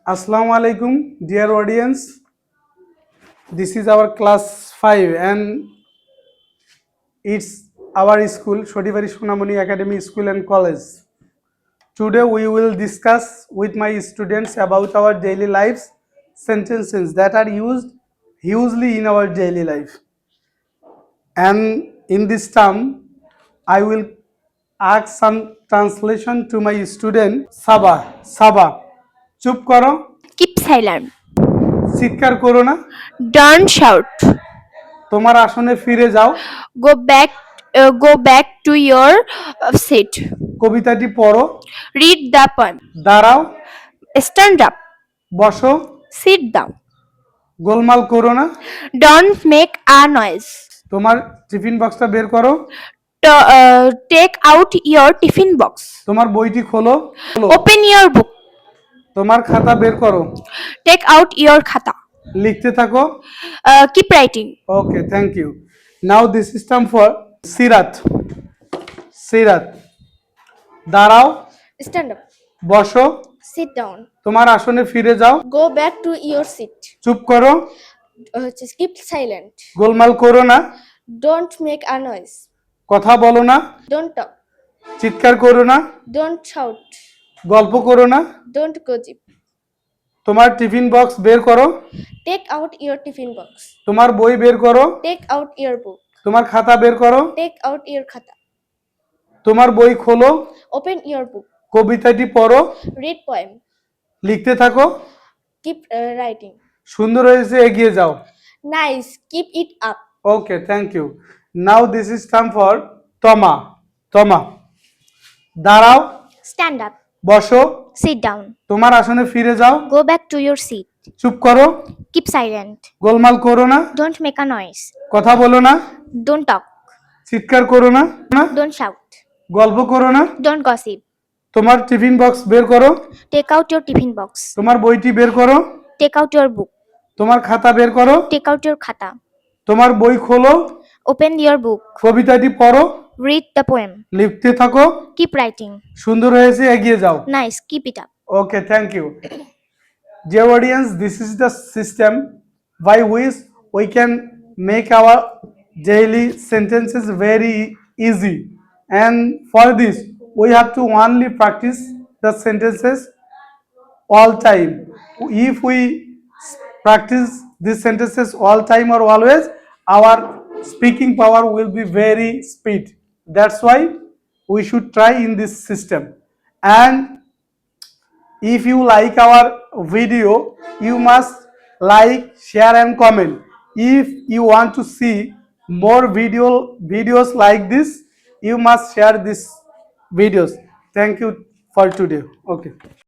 Assalamu alaikum, dear audience. This is our class 5 and it's our school, Shodibari Shunamoni Academy School and College. Today we will discuss with my students about our daily lives sentences that are used hugely in our daily life. And in this term, I will ask some translation to my student. Saba. চুপ করো, Keep silent. চিৎকার করো না, Don't shout. তোমার আসনে ফিরে যাও, Go back to your seat. কবিতাটি পড়ো, Read the poem. দাঁড়াও, Stand up. বসো, Sit down. গোলমাল করো না, Don't make a noise. তোমার টিফিন বক্সটা বের করো, Take out your tiffin box. তোমার বইটি খোলো, Open your book. তোমার খাতা বের করো, Take out your khata. লিখতে থাকো। Keep writing. Okay, thank you. Now this system for Sirat. দাঁড়াও, Stand up. বসো, Sit down. তোমার আসনে ফিরে যাও, Go back to your seat. চুপ করো, Just keep silent. গোলমাল করো না, Don't make a noise. কথা বলো না, Don't talk. চিৎকার করো না, Don't shout. গল্প করো না, Don't gossip. তোমার টিফিন বক্স বের করো, Take out your tiffin box. তোমার বই বের করো, Take out your book. তোমার খাতা বের করো, Take out your khata. তোমার বই খোলো, Open your book. কবিতাটি পড়ো, Read poem. লিখতে থাকো, Keep writing. সুন্দর হয়েছে, এগিয়ে যাও। Nice. Keep it up. Okay, thank you. Now this is time for Toma. দাঁড়াও, Stand up. বসো, Sit down. তোমার আসনে ফিরে যাও, Go back to your seat. চুপ করো, Keep silent. গোলমাল করো না, Don't make a noise. কথা বলো না, Don't talk. চিৎকার করো না, Don't shout. গল্প করো না, Don't gossip. তোমার টিফিন বক্স বের করো, Take out your tiffin box. তোমার বইটি বের করো, Take out your book. তোমার খাতা বের করো, Take out your khata. তোমার বই খোলো, Open your book. কবিতাটি পড়ো, Read the poem. লিখতে থাকো, Keep writing. সুন্দর হয়েছে, এগিয়ে যাও। Nice. Keep it up. Okay, thank you. Dear audience, this is the system by which we can make our daily sentences very easy. And for this, we have to only practice the sentences all time. If we practice these sentences all time or always, our speaking power will be very speed. That's why we should try in this system. And if you like our video, you must like, share and comment. If you want to see more videos like this, you must share these videos. Thank you for today. Okay.